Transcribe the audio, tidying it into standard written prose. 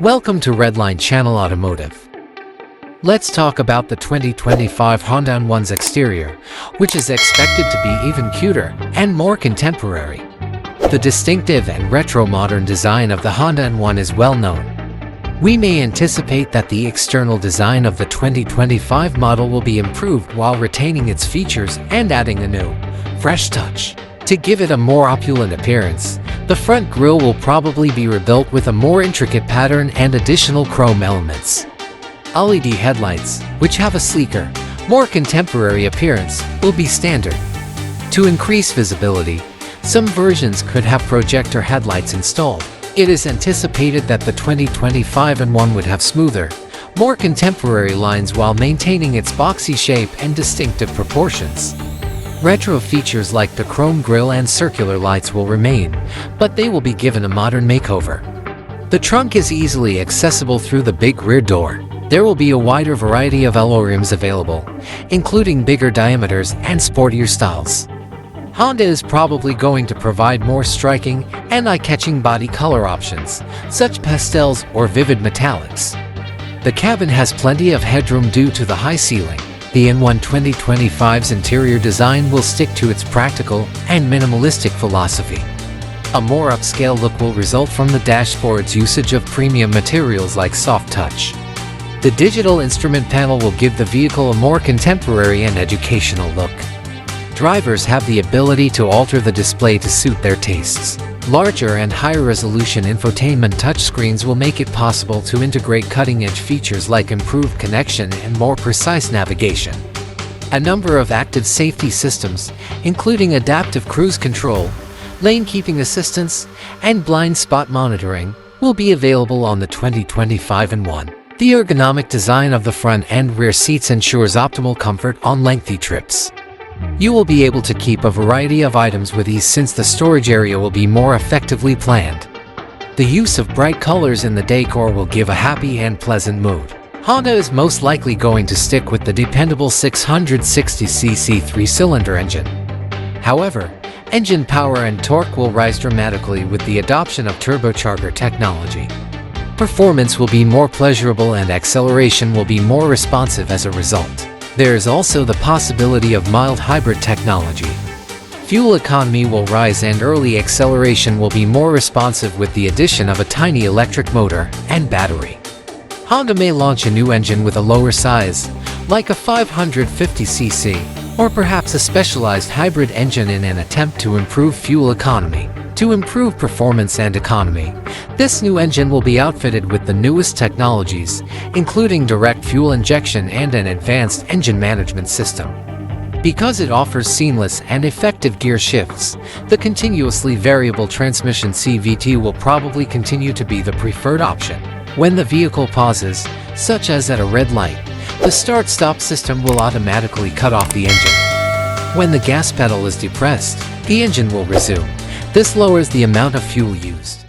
Welcome to Redline Channel Automotive. Let's talk about the 2025 Honda N1's exterior, which is expected to be even cuter and more contemporary. The distinctive and retro-modern design of the Honda N1 is well known. We may anticipate that the external design of the 2025 model will be improved while retaining its features and adding a new, fresh touch. To give it a more opulent appearance, the front grille will probably be rebuilt with a more intricate pattern and additional chrome elements. LED headlights, which have a sleeker, more contemporary appearance, will be standard. To increase visibility, some versions could have projector headlights installed. It is anticipated that the 2025 N1 would have smoother, more contemporary lines while maintaining its boxy shape and distinctive proportions. Retro features like the chrome grille and circular lights will remain, but they will be given a modern makeover. The trunk is easily accessible through the big rear door. There will be a wider variety of alloy rims available, including bigger diameters and sportier styles. Honda is probably going to provide more striking and eye-catching body color options, such pastels or vivid metallics. The cabin has plenty of headroom due to the high ceiling. The N1 2025's interior design will stick to its practical and minimalistic philosophy. A more upscale look will result from the dashboard's usage of premium materials like soft touch. The digital instrument panel will give the vehicle a more contemporary and educational look. Drivers have the ability to alter the display to suit their tastes. Larger and higher-resolution infotainment touchscreens will make it possible to integrate cutting-edge features like improved connection and more precise navigation. A number of active safety systems, including adaptive cruise control, lane-keeping assistance, and blind spot monitoring, will be available on the 2025 N1. The ergonomic design of the front and rear seats ensures optimal comfort on lengthy trips. You will be able to keep a variety of items with ease since the storage area will be more effectively planned. The use of bright colors in the decor will give a happy and pleasant mood. Honda is most likely going to stick with the dependable 660cc three-cylinder engine. However, engine power and torque will rise dramatically with the adoption of turbocharger technology. Performance will be more pleasurable and acceleration will be more responsive as a result. There is also the possibility of mild hybrid technology. Fuel economy will rise and early acceleration will be more responsive with the addition of a tiny electric motor and battery. Honda may launch a new engine with a lower size, like a 550cc, or perhaps a specialized hybrid engine in an attempt to improve fuel economy. To improve performance and economy, this new engine will be outfitted with the newest technologies, including direct fuel injection and an advanced engine management system. Because it offers seamless and effective gear shifts, the continuously variable transmission CVT will probably continue to be the preferred option. When the vehicle pauses, such as at a red light, the start-stop system will automatically cut off the engine. When the gas pedal is depressed, the engine will resume. This lowers the amount of fuel used.